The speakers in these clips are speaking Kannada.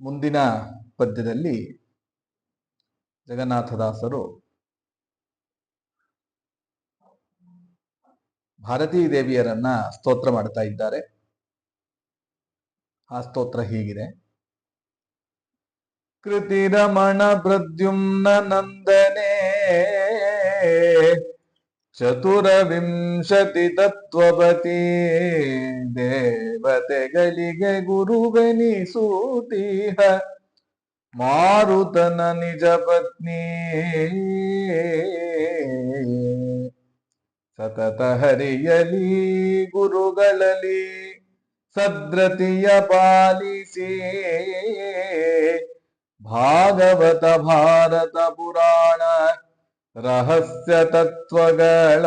ಮುಂದಿನ ಪದ್ಯದಲ್ಲಿ ಜಗನ್ನಾಥದಾಸರು ಭಾರತೀ ದೇವಿಯರನ್ನ ಸ್ತೋತ್ರ ಮಾಡ್ತಾ ಇದ್ದಾರೆ. ಆ ಸ್ತೋತ್ರ ಹೀಗಿದೆ. ಕೃತಿರಮಣ ಪ್ರದ್ಯುಮ್ನ ನಂದನೆ ಚತುರವಿಂಶತಿ ತತ್ವಪತಿ ದೇವತೆಗಳಿಗೆ ಗುರುವೆನಿಸೂತೀಹ ಮಾರುತನ ನಿಜ ಪತ್ನಿ ಸತತ ಹರಿಯಲಿ ಗುರುಗಳಲ್ಲಿ ಸದ್ರತಿಯ ಪಾಲಿಸಿ ಭಾಗವತ ಭಾರತ ಪುರಾಣ ರಹಸ್ಯ ತತ್ವಗಳ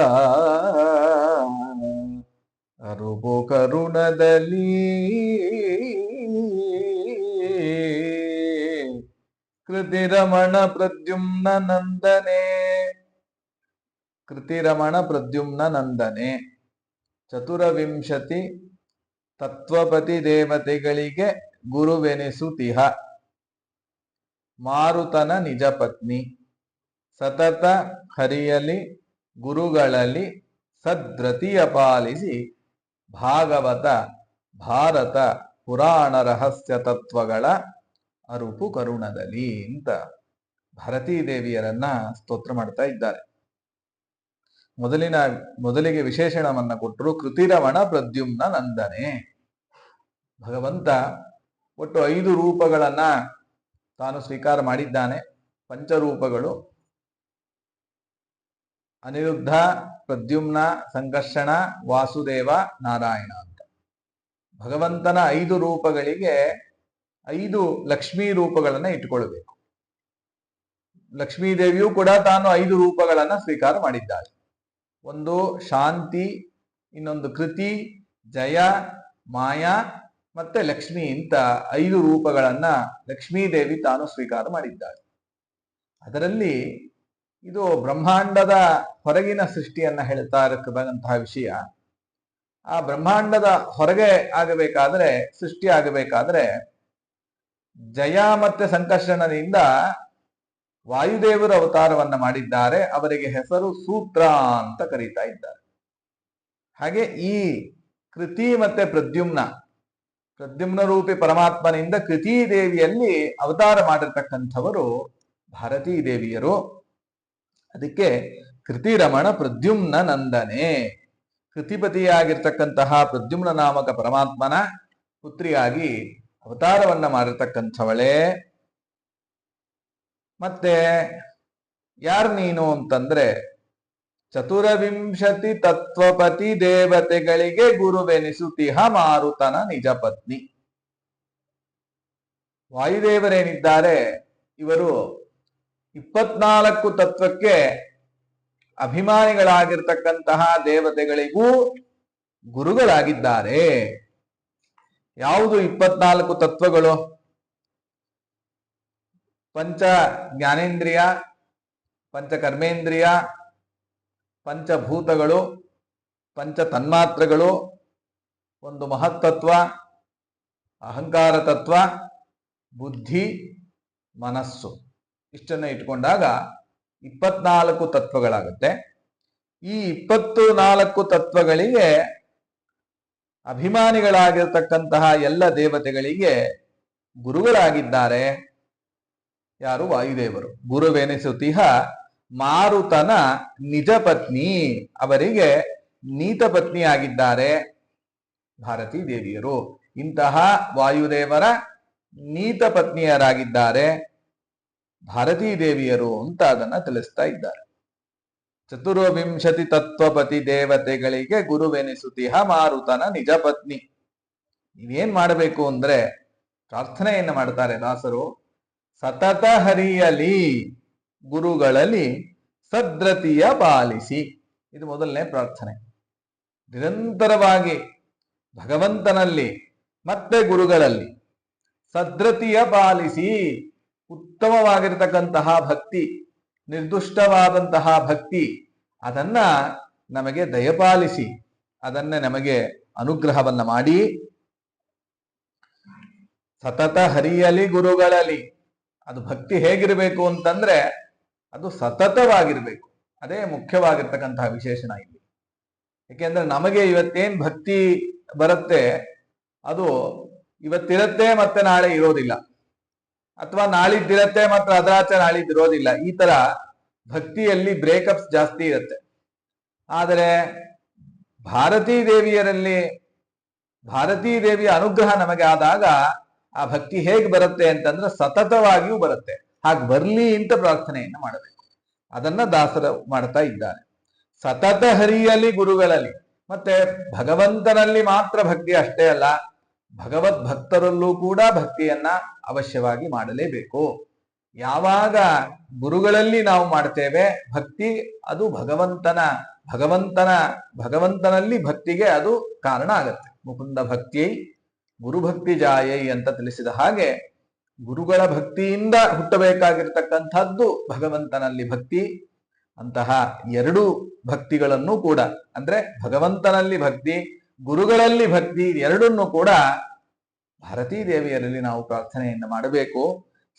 ಅರುಪು ಕರುಣದಲ್ಲಿ ಕೃತಿರಮಣ ಪ್ರದ್ಯುಮ್ನ ನಂದನೆ. ಕೃತಿರಮಣ ಪ್ರದ್ಯುಮ್ನ ನಂದನೆ ಚತುರವಿಂಶತಿ ತತ್ವಪತಿ ದೇವತೆಗಳಿಗೆ ಗುರುವೆನಿಸುತಿಹ ಮಾರುತನ ನಿಜ ಪತ್ನಿ ಸತತ ಹರಿಯಲಿ ಗುರುಗಳಲ್ಲಿ ಸದ್ರತಿಯ ಪಾಲಿಸಿ ಭಾಗವತ ಭಾರತ ಪುರಾಣ ರಹಸ್ಯ ತತ್ವಗಳ ಅರುಪು ಕರುಣದಲ್ಲಿ ಅಂತ ಭಾರತೀ ದೇವಿಯರನ್ನ ಸ್ತೋತ್ರ ಮಾಡ್ತಾ ಇದ್ದಾರೆ. ಮೊದಲಿಗೆ ವಿಶೇಷಣವನ್ನ ಕೊಟ್ಟರು. ಕೃತಿರಮಣ ಪ್ರದ್ಯುಮ್ನ ನಂದನೆ. ಭಗವಂತ ಒಟ್ಟು 5 ರೂಪಗಳನ್ನ ತಾನು ಸ್ವೀಕಾರ ಮಾಡಿದ್ದಾನೆ. ಪಂಚರೂಪಗಳು: ಅನಿರುದ್ಧ, ಪ್ರದ್ಯುಮ್ನ, ಸಂಕರ್ಷಣ, ವಾಸುದೇವ, ನಾರಾಯಣ ಅಂತ. ಭಗವಂತನ 5 ರೂಪಗಳಿಗೆ 5 ಲಕ್ಷ್ಮೀ ರೂಪಗಳನ್ನ ಇಟ್ಕೊಳ್ಬೇಕು. ಲಕ್ಷ್ಮೀದೇವಿಯೂ ಕೂಡ ತಾನು 5 ರೂಪಗಳನ್ನ ಸ್ವೀಕಾರ ಮಾಡಿದ್ದಾಳೆ. ಒಂದು ಶಾಂತಿ, ಇನ್ನೊಂದು ಕೃತಿ, ಜಯ, ಮಾಯಾ ಮತ್ತೆ ಲಕ್ಷ್ಮಿ ಅಂತ 5 ರೂಪಗಳನ್ನ ಲಕ್ಷ್ಮೀದೇವಿ ತಾನು ಸ್ವೀಕಾರ ಮಾಡಿದ್ದಾಳೆ. ಅದರಲ್ಲಿ ಇದು ಬ್ರಹ್ಮಾಂಡದ ಹೊರಗಿನ ಸೃಷ್ಟಿಯನ್ನ ಹೇಳ್ತಾ ಇರತಕ್ಕಂತಹ ವಿಷಯ. ಆ ಬ್ರಹ್ಮಾಂಡದ ಹೊರಗೆ ಆಗಬೇಕಾದ್ರೆ, ಸೃಷ್ಟಿ ಆಗಬೇಕಾದ್ರೆ ಜಯ ಮತ್ತೆ ಸಂಕರ್ಷಣದಿಂದ ವಾಯುದೇವರು ಅವತಾರವನ್ನ ಮಾಡಿದ್ದಾರೆ. ಅವರಿಗೆ ಹೆಸರು ಸೂತ್ರ ಅಂತ ಕರೀತಾ ಇದ್ದಾರೆ. ಹಾಗೆ ಈ ಕೃತಿ ಮತ್ತೆ ಪ್ರದ್ಯುಮ್ನ ರೂಪಿ ಪರಮಾತ್ಮನಿಂದ ಕೃತಿ ದೇವಿಯಲ್ಲಿ ಅವತಾರ ಮಾಡಿರ್ತಕ್ಕಂಥವರು ಭಾರತೀ ದೇವಿಯರು. ಅದಕ್ಕೆ ಕೃತಿರಮಣ ಪ್ರದ್ಯುಮ್ನ ನಂದನೆ, ಕೃತಿಪತಿಯಾಗಿರ್ತಕ್ಕಂತಹ ಪ್ರದ್ಯುಮ್ನ ನಾಮಕ ಪರಮಾತ್ಮನ ಪುತ್ರಿಯಾಗಿ ಅವತಾರವನ್ನ ಮಾಡಿರ್ತಕ್ಕಂಥವಳೇ. ಮತ್ತೆ ಯಾರು ನೀನು ಅಂತಂದ್ರೆ, ಚತುರವಿಂಶತಿ ತತ್ವಪತಿ ದೇವತೆಗಳಿಗೆ ಗುರುವೆನಿಸುತಿಹ ಮಾರುತನ ನಿಜ ಪತ್ನಿ. ವಾಯುದೇವರೇನಿದ್ದಾರೆ ಇವರು 24 ತತ್ವಕ್ಕೆ ಅಭಿಮಾನಿಗಳಾಗಿರ್ತಕ್ಕಂತಹ ದೇವತೆಗಳಿಗೂ ಗುರುಗಳಾಗಿದ್ದಾರೆ. ಯಾವುದು 24 ತತ್ವಗಳು? ಪಂಚ ಜ್ಞಾನೇಂದ್ರಿಯ, ಪಂಚ ಕರ್ಮೇಂದ್ರಿಯ, ಪಂಚಭೂತಗಳು, ಪಂಚ ತನ್ಮಾತ್ರಗಳು, ಒಂದು ಮಹತ್ತತ್ವ, ಅಹಂಕಾರ ತತ್ವ, ಬುದ್ಧಿ, ಮನಸ್ಸು. ಇಷ್ಟನ್ನ ಇಟ್ಕೊಂಡಾಗ 24 ತತ್ವಗಳಾಗುತ್ತೆ. ಈ 24 ತತ್ವಗಳಿಗೆ ಅಭಿಮಾನಿಗಳಾಗಿರ್ತಕ್ಕಂತಹ ಎಲ್ಲ ದೇವತೆಗಳಿಗೆ ಗುರುಗಳಾಗಿದ್ದಾರೆ ಯಾರು? ವಾಯುದೇವರು. ಗುರುವೆನಿಸುತಿಹ ಮಾರುತನ ನಿಜ ಪತ್ನಿ, ಅವರಿಗೆ ನೀತ ಪತ್ನಿಯಾಗಿದ್ದಾರೆ ಭಾರತೀ ದೇವಿಯರು. ಇಂತಹ ವಾಯುದೇವರ ನೀತ ಪತ್ನಿಯರಾಗಿದ್ದಾರೆ ಭಾರತೀ ದೇವಿಯರು ಅಂತ ಅದನ್ನ ತಿಳಿಸ್ತಾ ಇದ್ದಾರೆ. ಚತುರ್ವಿಂಶತಿ ತತ್ವಪತಿ ದೇವತೆಗಳಿಗೆ ಗುರುವೆನಿಸುತಿಹ ಮಾರುತನ ನಿಜ ಪತ್ನಿ. ನೀವೇನ್ ಮಾಡಬೇಕು ಅಂದ್ರೆ ಪ್ರಾರ್ಥನೆಯನ್ನ ಮಾಡ್ತಾರೆ ದಾಸರು. ಸತತ ಹರಿಯಲಿ ಗುರುಗಳಲ್ಲಿ ಸದ್ರತಿಯ ಪಾಲಿಸಿ. ಇದು ಮೊದಲನೇ ಪ್ರಾರ್ಥನೆ. ನಿರಂತರವಾಗಿ ಭಗವಂತನಲ್ಲಿ ಮತ್ತೆ ಗುರುಗಳಲ್ಲಿ ಸದ್ರತಿಯ ಪಾಲಿಸಿ, ಉತ್ತಮವಾಗಿರ್ತಕ್ಕಂತಹ ಭಕ್ತಿ, ನಿರ್ದುಷ್ಟವಾದಂತಹ ಭಕ್ತಿ, ಅದನ್ನ ನಮಗೆ ದಯಪಾಲಿಸಿ, ಅದನ್ನೇ ನಮಗೆ ಅನುಗ್ರಹವನ್ನ ಮಾಡಿ ಸತತ ಹರಿಯಲಿ ಗುರುಗಳಲ್ಲಿ. ಅದು ಭಕ್ತಿ ಹೇಗಿರಬೇಕು ಅಂತಂದ್ರೆ ಅದು ಸತತವಾಗಿರ್ಬೇಕು. ಅದೇ ಮುಖ್ಯವಾಗಿರ್ತಕ್ಕಂತಹ ವಿಶೇಷಣ ಇಲ್ಲಿ. ಯಾಕೆಂದ್ರೆ ನಮಗೆ ಇವತ್ತೇನ್ ಭಕ್ತಿ ಬರುತ್ತೆ ಅದು ಇವತ್ತಿರತ್ತೆ ಮತ್ತೆ ನಾಳೆ ಇರೋದಿಲ್ಲ, ಅಥವಾ ನಾಳಿದ್ದಿರತ್ತೆ ಮತ್ತೆ ಅದರಾಚೆ ನಾಳಿದ್ದಿರೋದಿಲ್ಲ. ಈ ತರ ಭಕ್ತಿಯಲ್ಲಿ ಬ್ರೇಕಪ್ಸ್ ಜಾಸ್ತಿ ಇರುತ್ತೆ. ಆದರೆ ಭಾರತೀ ದೇವಿಯ ಅನುಗ್ರಹ ನಮಗೆ ಆದಾಗ ಆ ಭಕ್ತಿ ಹೇಗೆ ಬರುತ್ತೆ ಅಂತಂದ್ರೆ ಸತತವಾಗಿಯೂ ಬರುತ್ತೆ. ಹಾಗೆ ಬರ್ಲಿ ಅಂತ ಪ್ರಾರ್ಥನೆಯನ್ನು ಮಾಡಬೇಕು. ಅದನ್ನ ದಾಸರು ಮಾಡ್ತಾ ಇದ್ದಾರೆ. ಸತತ ಹರಿಯಲಿ ಗುರುಗಳಲ್ಲಿ. ಮತ್ತೆ ಭಗವಂತನಲ್ಲಿ ಮಾತ್ರ ಭಕ್ತಿ ಅಷ್ಟೇ ಅಲ್ಲ, ಭಗವದ್ ಭಕ್ತರಲ್ಲೂ ಕೂಡ ಭಕ್ತಿಯನ್ನ ಅವಶ್ಯವಾಗಿ ಮಾಡಲೇಬೇಕು. ಯಾವಾಗ ಗುರುಗಳಲ್ಲಿ ನಾವು ಮಾಡ್ತೇವೆ ಭಕ್ತಿ, ಅದು ಭಗವಂತನಲ್ಲಿ ಭಕ್ತಿಗೆ ಅದು ಕಾರಣ ಆಗತ್ತೆ. ಮುಕುಂದ ಭಕ್ತಿ ಗುರುಭಕ್ತಿ ಜಾಯೈ ಅಂತ ತಿಳಿಸಿದ ಹಾಗೆ ಗುರುಗಳ ಭಕ್ತಿಯಿಂದ ಹುಟ್ಟಬೇಕಾಗಿರ್ತಕ್ಕಂಥದ್ದು ಭಗವಂತನಲ್ಲಿ ಭಕ್ತಿ. ಅಂತಹ ಎರಡು ಭಕ್ತಿಗಳನ್ನು ಕೂಡ, ಅಂದ್ರೆ ಭಗವಂತನಲ್ಲಿ ಭಕ್ತಿ, ಗುರುಗಳಲ್ಲಿ ಭಕ್ತಿ, ಎರಡನ್ನೂ ಕೂಡ ಭಾರತೀ ದೇವಿಯರಲ್ಲಿ ನಾವು ಪ್ರಾರ್ಥನೆಯನ್ನು ಮಾಡಬೇಕು.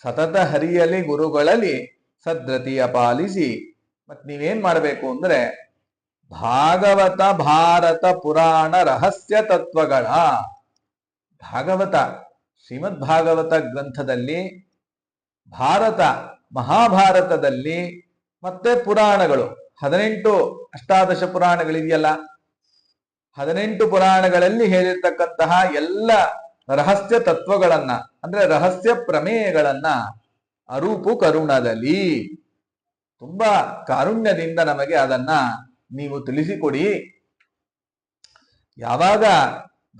ಸತತ ಹರಿಯಲಿ ಗುರುಗಳಲ್ಲಿ ಸದ್ರತಿಯ ಪಾಲಿಸಿ. ಮತ್ ನೀವೇನ್ ಮಾಡಬೇಕು ಅಂದ್ರೆ ಭಾಗವತ ಭಾರತ ಪುರಾಣ ರಹಸ್ಯ ತತ್ವಗಳ ಭಾಗವತ ಶ್ರೀಮದ್ ಭಾಗವತ ಗ್ರಂಥದಲ್ಲಿ, ಮಹಾಭಾರತದಲ್ಲಿ, ಮತ್ತೆ ಪುರಾಣಗಳು 18 ಅಷ್ಟಾದಶ ಪುರಾಣಗಳಿದೆಯಲ್ಲ, 18 ಪುರಾಣಗಳಲ್ಲಿ ಹೇಳಿರ್ತಕ್ಕಂತಹ ಎಲ್ಲ ರಹಸ್ಯ ತತ್ವಗಳನ್ನ, ಅಂದ್ರೆ ರಹಸ್ಯ ಪ್ರಮೇಯಗಳನ್ನ ಅರೂಪು ಕರುಣದಲ್ಲಿ ತುಂಬಾ ಕಾರುಣ್ಯದಿಂದ ನಮಗೆ ಅದನ್ನ ನೀವು ತಿಳಿಸಿಕೊಡಿ. ಯಾವಾಗ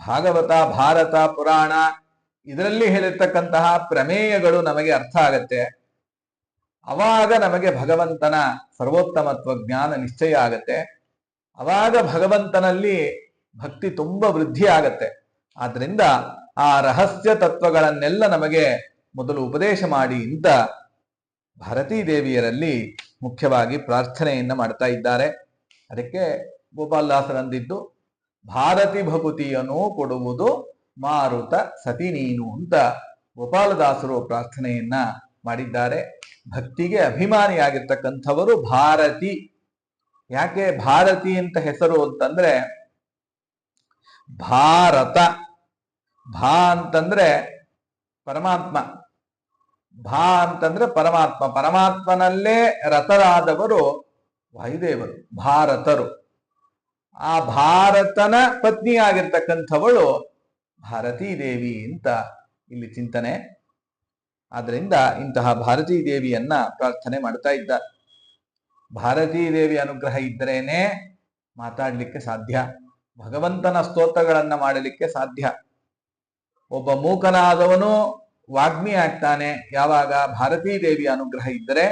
ಭಾಗವತ ಭಾರತ ಪುರಾಣ ಇದರಲ್ಲಿ ಹೇಳಿರ್ತಕ್ಕಂತಹ ಪ್ರಮೇಯಗಳು ನಮಗೆ ಅರ್ಥ ಆಗತ್ತೆ, ಅವಾಗ ನಮಗೆ ಭಗವಂತನ ಸರ್ವೋತ್ತಮತ್ವ ಜ್ಞಾನ ನಿಶ್ಚಯ ಆಗತ್ತೆ. ಅವಾಗ ಭಗವಂತನಲ್ಲಿ ಭಕ್ತಿ ತುಂಬಾ ವೃದ್ಧಿ ಆಗತ್ತೆ. ಆದ್ರಿಂದ ಆ ರಹಸ್ಯ ತತ್ವಗಳನ್ನೆಲ್ಲ ನಮಗೆ ಮೊದಲು ಉಪದೇಶ ಮಾಡಿ ಅಂತ ಭಾರತೀ ದೇವಿಯರಲ್ಲಿ ಮುಖ್ಯವಾಗಿ ಪ್ರಾರ್ಥನೆಯನ್ನ ಮಾಡ್ತಾ ಇದ್ದಾರೆ. ಅದಕ್ಕೆ ಗೋಪಾಲದಾಸರಂದಿದ್ದು ಭಾರತಿ ಭಕುತಿಯನ್ನು ಕೊಡುವುದು ಮಾರುತ ಸತಿ ನೀನು ಅಂತ ಗೋಪಾಲದಾಸರು ಪ್ರಾರ್ಥನೆಯನ್ನ ಮಾಡಿದ್ದಾರೆ. ಭಕ್ತಿಗೆ ಅಭಿಮಾನಿಯಾಗಿರ್ತಕ್ಕಂಥವರು ಭಾರತಿ. ಯಾಕೆ ಭಾರತಿ ಅಂತ ಹೆಸರು ಅಂತಂದ್ರೆ ಭಾರತ, ಭಾ ಅಂತಂದ್ರೆ ಪರಮಾತ್ಮ, ಪರಮಾತ್ಮನಲ್ಲೇ ರತರಾದವರು ವಾಯುದೇವರು, ಭಾರತರು. ಆ ಭಾರತನ ಪತ್ನಿಯಾಗಿರ್ತಕ್ಕಂಥವಳು ಭಾರತೀ ದೇವಿ ಅಂತ ಇಲ್ಲಿ ಚಿಂತನೆ. ಆದ್ರಿಂದ ಇಂತಹ ಭಾರತೀ ದೇವಿಯನ್ನ ಪ್ರಾರ್ಥನೆ ಮಾಡ್ತಾ ಇದ್ದಾರೆ. ಭಾರತೀ ದೇವಿ ಅನುಗ್ರಹ ಇದ್ದರೇನೆ ಮಾತಾಡ್ಲಿಕ್ಕೆ ಸಾಧ್ಯ, ಭಗವಂತನ ಸ್ತೋತ್ರಗಳನ್ನ ಮಾಡಲಿಕ್ಕೆ ಸಾಧ್ಯ. ಒಬ್ಬ ಮೂಕನಾದವನು ವಾಗ್ಮಿ ಆಗ್ತಾನೆ ಯಾವಾಗ ಭಾರತೀ ದೇವಿಯ ಅನುಗ್ರಹ ಇದ್ದರೆ.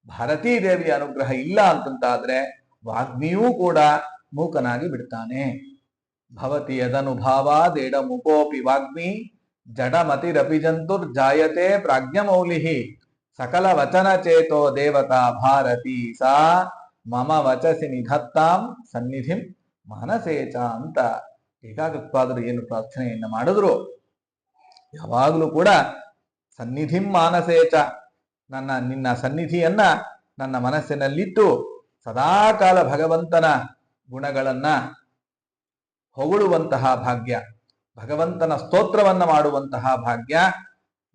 ಭಾರತೀ ದೇವಿಯ ಅನುಗ್ರಹ ಇಲ್ಲ ಅಂತಂತಾದ್ರೆ ವಾಗ್ಮಿಯೂ ಕೂಡ ಮೂಕನಾಗಿ ಬಿಡ್ತಾನೆ. ಭವತಿ ಯದನುಭಾವಾದೇಡ ಮುಕೋಪಿ ವಾಗ್ಮಿ ಜಡಮತಿರಪಿ ಜಂತುರ್ ಜಾಯತೆ ಪ್ರಾಜ್ಞಮೌಲಿಹಿ ಸಕಲ ವಚನ ಚೇತೋ ದೇವತಾ ಭಾರತೀ ಸಾ ಮಮ ವಚಸಿ ನಿಧತ್ತಾಂ ಸನ್ನಿಧಿಂ ಮಾನಸೇಚ ಅಂತ ಟೀಕಾಕೃತ್ಪಾದರು ಏನು ಪ್ರಾರ್ಥನೆಯನ್ನ ಮಾಡಿದ್ರು, ಯಾವಾಗಲೂ ಕೂಡ ಸನ್ನಿಧಿಂ ಮಾನಸೇಚ, ನಿನ್ನ ಸನ್ನಿಧಿಯನ್ನ ನನ್ನ ಮನಸ್ಸಿನಲ್ಲಿಟ್ಟು ಸದಾಕಾಲ ಭಗವಂತನ ಗುಣಗಳನ್ನ ಹೊಗಳುವಂತಹ ಭಾಗ್ಯ, ಭಗವಂತನ ಸ್ತೋತ್ರವನ್ನ ಮಾಡುವಂತಹ ಭಾಗ್ಯ,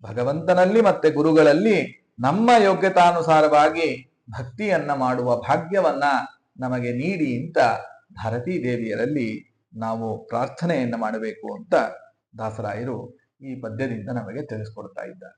ಭಗವಂತನಲ್ಲಿ ಮತ್ತೆ ಗುರುಗಳಲ್ಲಿ ನಮ್ಮ ಯೋಗ್ಯತಾನುಸಾರವಾಗಿ ಭಕ್ತಿಯನ್ನ ಮಾಡುವ ಭಾಗ್ಯವನ್ನ ನಮಗೆ ನೀಡಿ ಅಂತ ಭಾರತೀ ದೇವಿಯರಲ್ಲಿ ನಾವು ಪ್ರಾರ್ಥನೆಯನ್ನ ಮಾಡಬೇಕು ಅಂತ ದಾಸರಾಯರು ಈ ಪದ್ಯದಿಂದ ನಮಗೆ ತಿಳಿಸ್ಕೊಡ್ತಾ ಇದ್ದಾರೆ.